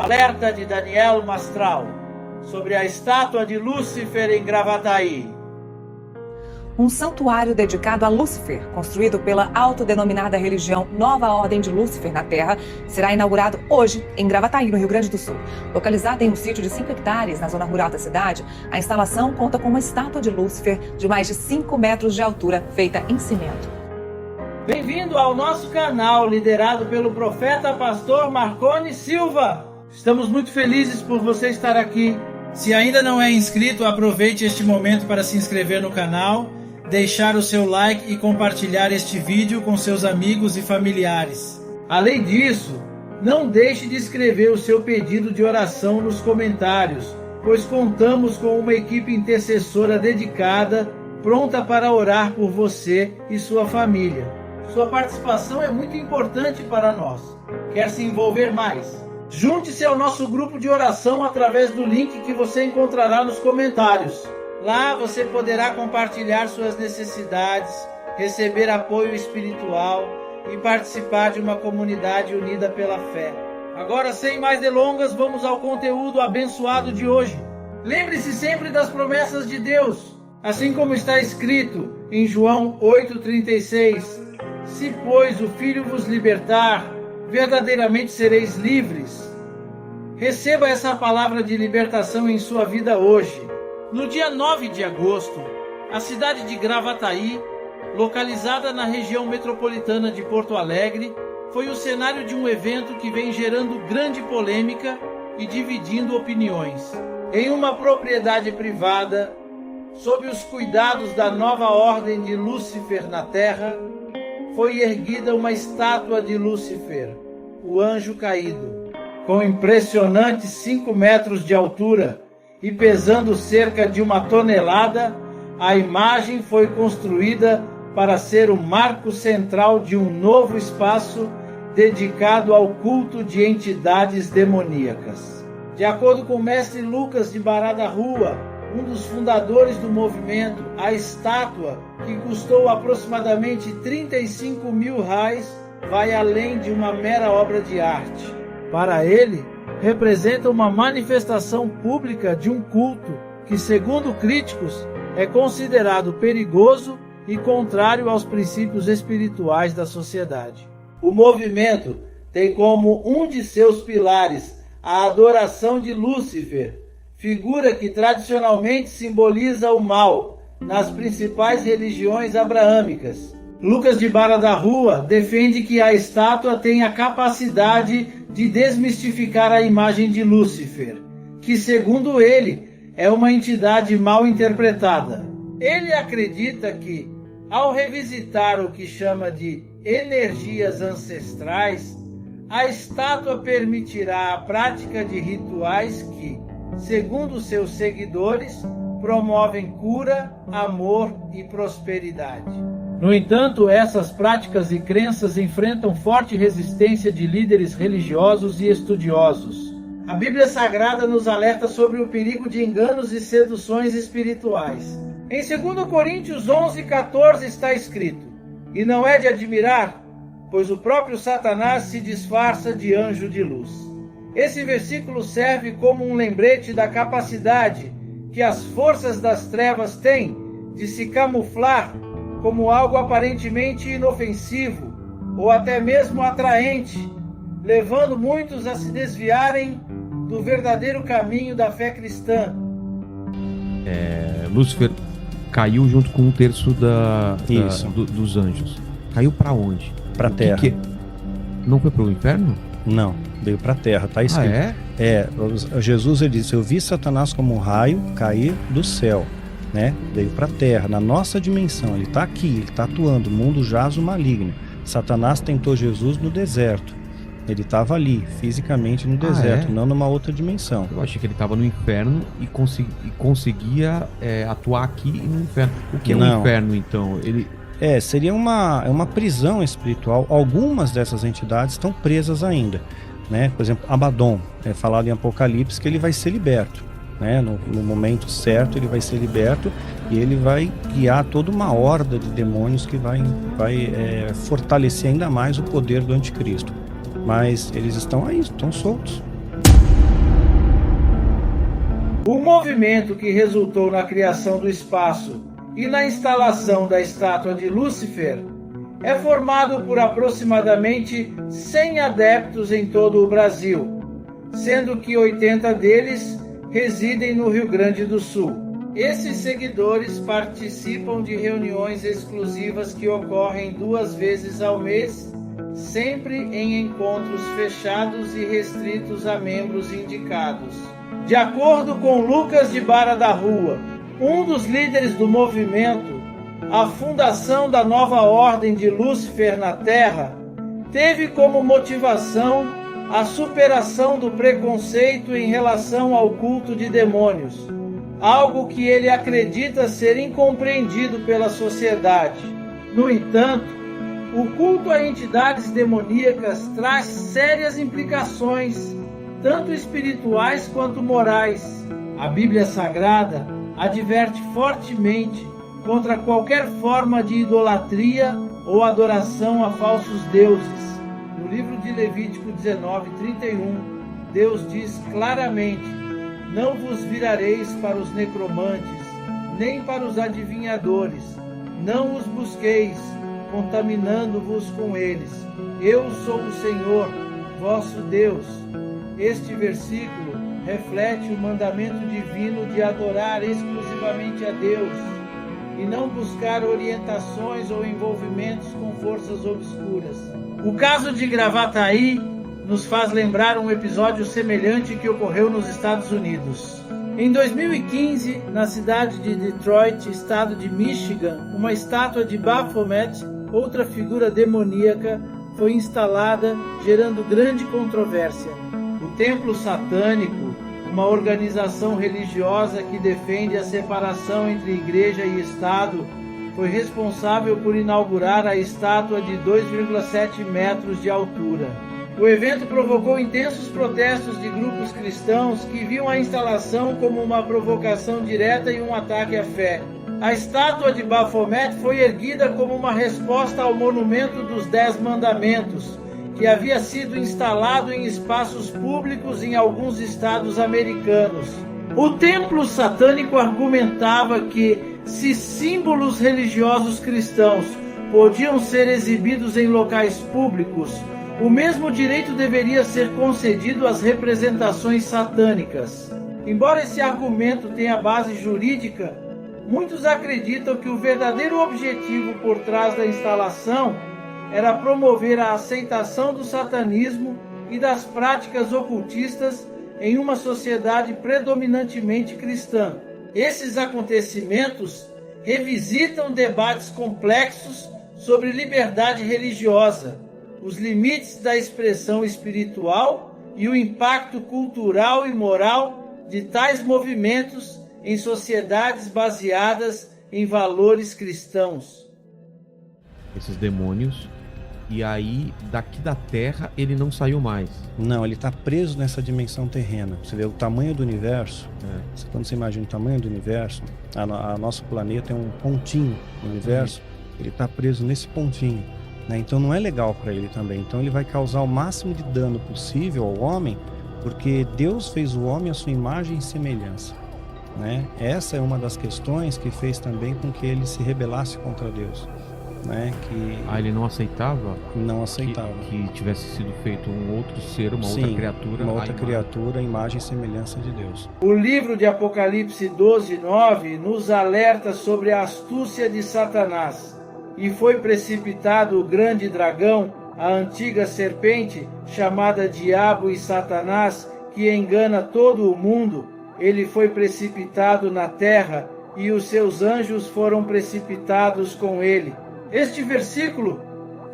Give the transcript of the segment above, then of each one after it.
Alerta de Daniel Mastral sobre a estátua de Lúcifer em Gravataí. Um santuário dedicado a Lúcifer, construído pela autodenominada religião Nova Ordem de Lúcifer na Terra, será inaugurado hoje em Gravataí, no Rio Grande do Sul. Localizada em um sítio de 5 hectares na zona rural da cidade, a instalação conta com uma estátua de Lúcifer de mais de 5 metros de altura, feita em cimento. Bem-vindo ao nosso canal, liderado pelo profeta pastor Marconi Silva. Estamos muito felizes por você estar aqui. Se ainda não é inscrito, aproveite este momento para se inscrever no canal, deixar o seu like e compartilhar este vídeo com seus amigos e familiares. Além disso, não deixe de escrever o seu pedido de oração nos comentários, pois contamos com uma equipe intercessora dedicada, pronta para orar por você e sua família. Sua participação é muito importante para nós. Quer se envolver mais? Junte-se ao nosso grupo de oração através do link que você encontrará nos comentários. Lá você poderá compartilhar suas necessidades, receber apoio espiritual e participar de uma comunidade unida pela fé. Agora, sem mais delongas, vamos ao conteúdo abençoado de hoje. Lembre-se sempre das promessas de Deus, assim como está escrito em João 8,36: Se, pois, o Filho vos libertar, verdadeiramente sereis livres. Receba essa palavra de libertação em sua vida hoje. No dia 9 de agosto, a cidade de Gravataí, localizada na região metropolitana de Porto Alegre, foi o cenário de um evento que vem gerando grande polêmica e dividindo opiniões. Em uma propriedade privada, sob os cuidados da Nova Ordem de Lúcifer na Terra, foi erguida uma estátua de Lúcifer, o anjo caído, com impressionantes 5 metros de altura e pesando cerca de 1 tonelada. A imagem foi construída para ser o marco central de um novo espaço dedicado ao culto de entidades demoníacas. De acordo com o mestre Lucas de Bará da Rua, um dos fundadores do movimento, a estátua, que custou aproximadamente 35 mil reais, vai além de uma mera obra de arte. Para ele, representa uma manifestação pública de um culto que, segundo críticos, é considerado perigoso e contrário aos princípios espirituais da sociedade. O movimento tem como um de seus pilares a adoração de Lúcifer, figura que tradicionalmente simboliza o mal nas principais religiões abraâmicas. Lucas de Bará da Rua defende que a estátua tem a capacidade de desmistificar a imagem de Lúcifer, que, segundo ele, é uma entidade mal interpretada. Ele acredita que, ao revisitar o que chama de energias ancestrais, a estátua permitirá a prática de rituais que, segundo seus seguidores, promovem cura, amor e prosperidade. No entanto, essas práticas e crenças enfrentam forte resistência de líderes religiosos e estudiosos. A Bíblia Sagrada nos alerta sobre o perigo de enganos e seduções espirituais. Em 2 Coríntios 11:14 está escrito: E não é de admirar, pois o próprio Satanás se disfarça de anjo de luz. Esse versículo serve como um lembrete da capacidade que as forças das trevas têm de se camuflar como algo aparentemente inofensivo ou até mesmo atraente, levando muitos a se desviarem do verdadeiro caminho da fé cristã. Lúcifer caiu junto com 1/3 dos anjos. Caiu para onde? Para a Terra. Não foi para o inferno? Não, veio para a Terra, está escrito. Jesus, ele disse: eu vi Satanás como um raio cair do céu, né? Veio para a Terra, na nossa dimensão. Ele está aqui, ele está atuando. O mundo jaz o maligno. Satanás tentou Jesus no deserto. Ele estava ali, fisicamente no deserto, não numa outra dimensão. Eu achei que ele estava no inferno e conseguia atuar aqui no inferno. O que é um inferno, então? Seria uma prisão espiritual. Algumas dessas entidades estão presas ainda, né? Por exemplo, Abaddon, é falado em Apocalipse que ele vai ser liberto, né? No momento certo ele vai ser liberto e ele vai guiar toda uma horda de demônios que vai fortalecer ainda mais o poder do anticristo. Mas eles estão aí, estão soltos. O movimento que resultou na criação do espaço e na instalação da estátua de Lúcifer é formado por aproximadamente 100 adeptos em todo o Brasil, sendo que 80 deles residem no Rio Grande do Sul. Esses seguidores participam de reuniões exclusivas que ocorrem 2 vezes ao mês, sempre em encontros fechados e restritos a membros indicados. De acordo com Lucas de Bara da Rua, um dos líderes do movimento, a fundação da nova ordem de Lúcifer na Terra teve como motivação a superação do preconceito em relação ao culto de demônios, algo que ele acredita ser incompreendido pela sociedade. No entanto, o culto a entidades demoníacas traz sérias implicações, tanto espirituais quanto morais. A Bíblia Sagrada adverte fortemente contra qualquer forma de idolatria ou adoração a falsos deuses. No livro de Levítico 19:31, Deus diz claramente: não vos virareis para os necromantes, nem para os adivinhadores, não os busqueis, contaminando-vos com eles. Eu sou o Senhor, vosso Deus. Este versículo reflete o mandamento divino de adorar exclusivamente a Deus e não buscar orientações ou envolvimentos com forças obscuras. O caso de Gravataí nos faz lembrar um episódio semelhante que ocorreu nos Estados Unidos. Em 2015, na cidade de Detroit, estado de Michigan, uma estátua de Baphomet, outra figura demoníaca, foi instalada, gerando grande controvérsia. O Templo Satânico, uma organização religiosa que defende a separação entre igreja e Estado, foi responsável por inaugurar a estátua de 2,7 metros de altura. O evento provocou intensos protestos de grupos cristãos que viam a instalação como uma provocação direta e um ataque à fé. A estátua de Baphomet foi erguida como uma resposta ao monumento dos 10 mandamentos, que havia sido instalado em espaços públicos em alguns estados americanos. O templo satânico argumentava que, se símbolos religiosos cristãos podiam ser exibidos em locais públicos, o mesmo direito deveria ser concedido às representações satânicas. Embora esse argumento tenha base jurídica, muitos acreditam que o verdadeiro objetivo por trás da instalação era promover a aceitação do satanismo e das práticas ocultistas em uma sociedade predominantemente cristã. Esses acontecimentos revisitam debates complexos sobre liberdade religiosa, os limites da expressão espiritual e o impacto cultural e moral de tais movimentos em sociedades baseadas em valores cristãos. Esses demônios, e aí daqui da Terra ele não saiu mais. Não, ele está preso nessa dimensão terrena. Você vê o tamanho do universo. Quando você imagina o tamanho do universo, a nosso planeta é um pontinho no universo. Ele está preso nesse pontinho, né? Então não é legal para ele também. Então ele vai causar o máximo de dano possível ao homem, porque Deus fez o homem à sua imagem e semelhança, né? Essa é uma das questões que fez também com que ele se rebelasse contra Deus, né? Ele não aceitava? Não aceitava. Que tivesse sido feito um outro ser, outra criatura. Uma outra criatura, imagem e semelhança de Deus. O livro de Apocalipse 12:9 nos alerta sobre a astúcia de Satanás. E foi precipitado o grande dragão, a antiga serpente, chamada Diabo e Satanás, que engana todo o mundo. Ele foi precipitado na terra, e os seus anjos foram precipitados com ele. Este versículo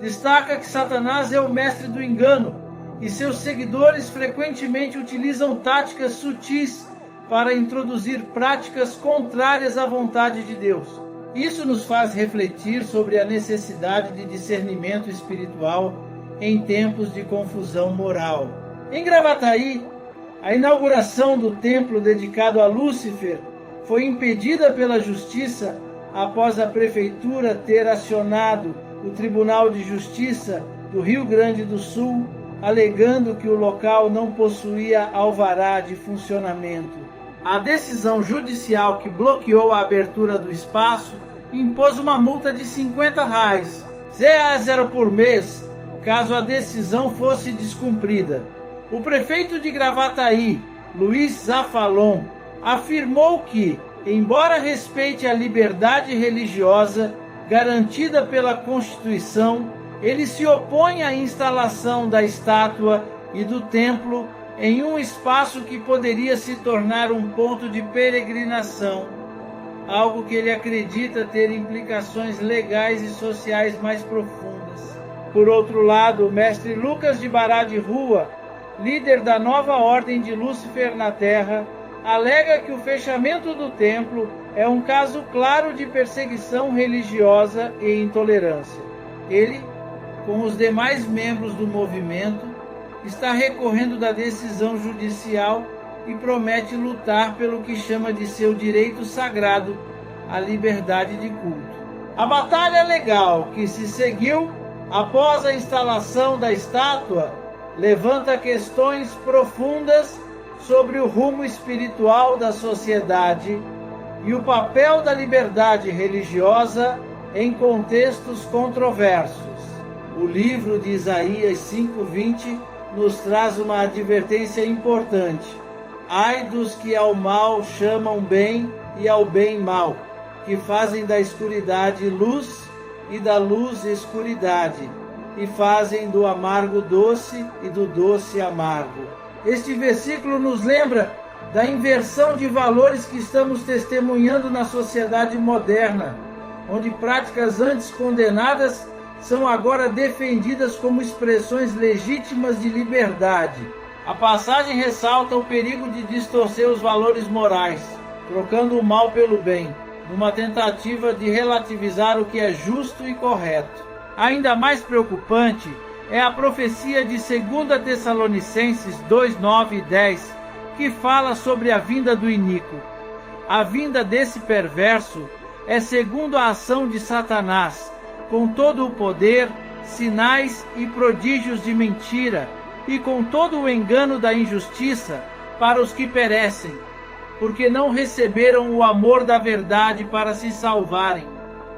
destaca que Satanás é o mestre do engano, e seus seguidores frequentemente utilizam táticas sutis para introduzir práticas contrárias à vontade de Deus. Isso nos faz refletir sobre a necessidade de discernimento espiritual em tempos de confusão moral. Em Gravataí, a inauguração do templo dedicado a Lúcifer foi impedida pela Justiça após a Prefeitura ter acionado o Tribunal de Justiça do Rio Grande do Sul, alegando que o local não possuía alvará de funcionamento. a decisão judicial que bloqueou a abertura do espaço impôs uma multa de R$50, R$0 por mês, caso a decisão fosse descumprida. O prefeito de Gravataí, Luiz Zafalon, afirmou que, embora respeite a liberdade religiosa garantida pela Constituição, ele se opõe à instalação da estátua e do templo em um espaço que poderia se tornar um ponto de peregrinação, algo que ele acredita ter implicações legais e sociais mais profundas. Por outro lado, o mestre Lucas de Bará de Rua, líder da nova ordem de Lúcifer na Terra, alega que o fechamento do templo é um caso claro de perseguição religiosa e intolerância. Ele, com os demais membros do movimento, está recorrendo da decisão judicial e promete lutar pelo que chama de seu direito sagrado, a liberdade de culto. A batalha legal que se seguiu após a instalação da estátua levanta questões profundas sobre o rumo espiritual da sociedade e o papel da liberdade religiosa em contextos controversos. O livro de Isaías 5:20 nos traz uma advertência importante. Ai dos que ao mal chamam bem e ao bem mal, que fazem da escuridade luz e da luz escuridade, e fazem do amargo doce e do doce amargo. Este versículo nos lembra da inversão de valores que estamos testemunhando na sociedade moderna, onde práticas antes condenadas são agora defendidas como expressões legítimas de liberdade. A passagem ressalta o perigo de distorcer os valores morais, trocando o mal pelo bem, numa tentativa de relativizar o que é justo e correto. Ainda mais preocupante é a profecia de 2 Tessalonicenses 2:9 e 10, que fala sobre a vinda do iníquo. A vinda desse perverso é segundo a ação de Satanás, com todo o poder, sinais e prodígios de mentira, e com todo o engano da injustiça para os que perecem, porque não receberam o amor da verdade para se salvarem.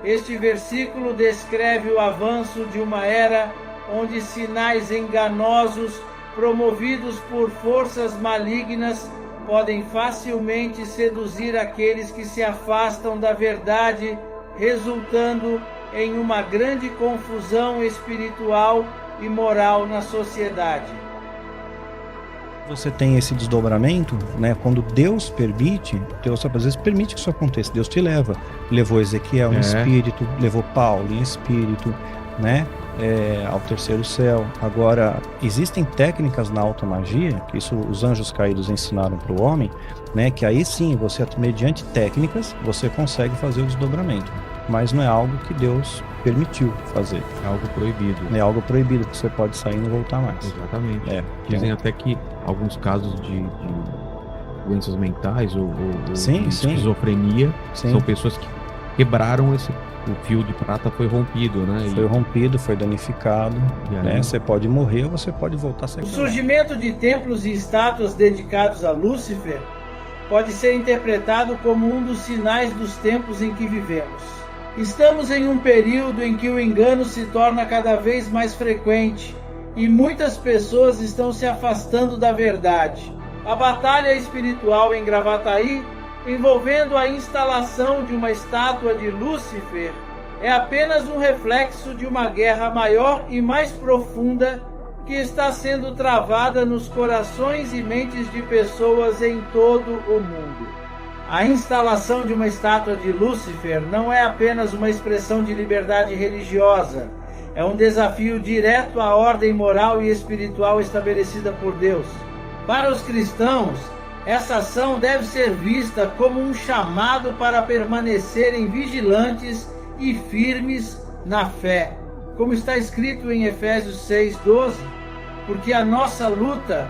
Este versículo descreve o avanço de uma era onde sinais enganosos, promovidos por forças malignas, podem facilmente seduzir aqueles que se afastam da verdade, resultando em uma grande confusão espiritual e moral na sociedade. Você tem esse desdobramento, né? Quando Deus permite, Deus às vezes permite que isso aconteça, Deus te leva. Levou Ezequiel em espírito, levou Paulo em espírito, né? Ao terceiro céu. Agora, existem técnicas na alta magia, que isso os anjos caídos ensinaram para o homem, né? Que aí sim, você, mediante técnicas, você consegue fazer o desdobramento. Mas não é algo que Deus permitiu fazer. É algo proibido. É algo proibido, que você pode sair e não voltar mais. Exatamente. Dizem até que alguns casos de doenças mentais ou de esquizofrenia são pessoas que quebraram o fio de prata, foi rompido, né? Foi rompido, foi danificado, né? Você pode morrer ou você pode voltar a ser. O surgimento de templos e estátuas dedicados a Lúcifer pode ser interpretado como um dos sinais dos tempos em que vivemos. Estamos em um período em que o engano se torna cada vez mais frequente e muitas pessoas estão se afastando da verdade. A batalha espiritual em Gravataí, envolvendo a instalação de uma estátua de Lúcifer, é apenas um reflexo de uma guerra maior e mais profunda que está sendo travada nos corações e mentes de pessoas em todo o mundo. A instalação de uma estátua de Lúcifer não é apenas uma expressão de liberdade religiosa, é um desafio direto à ordem moral e espiritual estabelecida por Deus. Para os cristãos, essa ação deve ser vista como um chamado para permanecerem vigilantes e firmes na fé. Como está escrito em Efésios 6:12, porque a nossa luta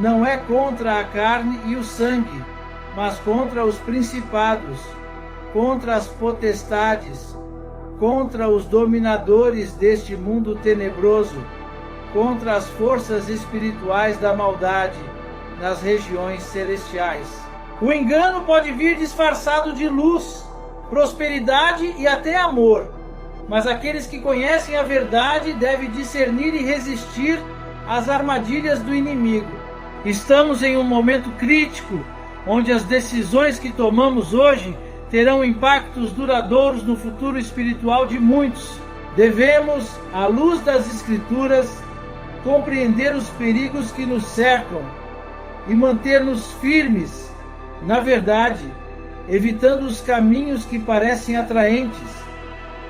não é contra a carne e o sangue, mas contra os principados, contra as potestades, contra os dominadores deste mundo tenebroso, contra as forças espirituais da maldade nas regiões celestiais. O engano pode vir disfarçado de luz, prosperidade e até amor, mas aqueles que conhecem a verdade devem discernir e resistir às armadilhas do inimigo. Estamos em um momento crítico, onde as decisões que tomamos hoje terão impactos duradouros no futuro espiritual de muitos. Devemos, à luz das Escrituras, compreender os perigos que nos cercam e manter-nos firmes na verdade, evitando os caminhos que parecem atraentes,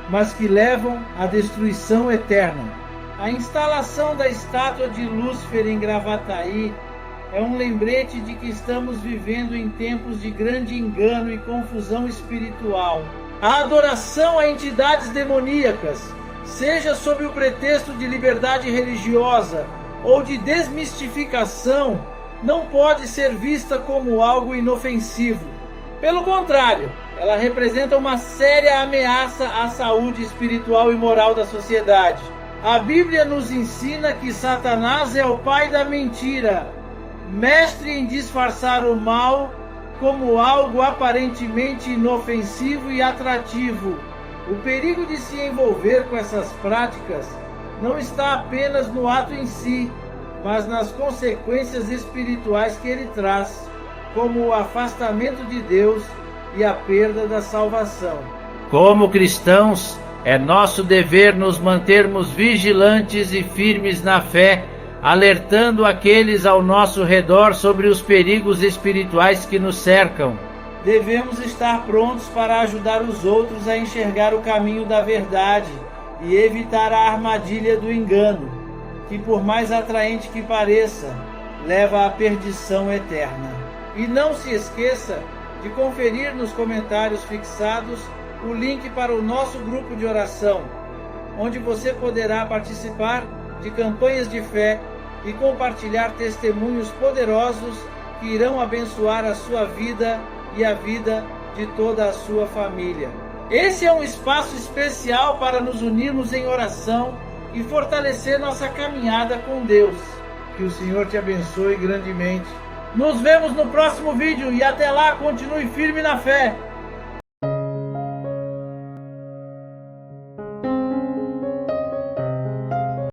mas que levam à destruição eterna. A instalação da estátua de Lúcifer em Gravataí é um lembrete de que estamos vivendo em tempos de grande engano e confusão espiritual. A adoração a entidades demoníacas, seja sob o pretexto de liberdade religiosa ou de desmistificação, não pode ser vista como algo inofensivo. Pelo contrário, ela representa uma séria ameaça à saúde espiritual e moral da sociedade. A Bíblia nos ensina que Satanás é o pai da mentira, mestre em disfarçar o mal como algo aparentemente inofensivo e atrativo. O perigo de se envolver com essas práticas não está apenas no ato em si, mas nas consequências espirituais que ele traz, como o afastamento de Deus e a perda da salvação. Como cristãos, é nosso dever nos mantermos vigilantes e firmes na fé, alertando aqueles ao nosso redor sobre os perigos espirituais que nos cercam. Devemos estar prontos para ajudar os outros a enxergar o caminho da verdade e evitar a armadilha do engano, que por mais atraente que pareça, leva à perdição eterna. E não se esqueça de conferir nos comentários fixados o link para o nosso grupo de oração, onde você poderá participar de campanhas de fé e compartilhar testemunhos poderosos que irão abençoar a sua vida e a vida de toda a sua família. Esse é um espaço especial para nos unirmos em oração e fortalecer nossa caminhada com Deus. Que o Senhor te abençoe grandemente. Nos vemos no próximo vídeo e até lá continue firme na fé.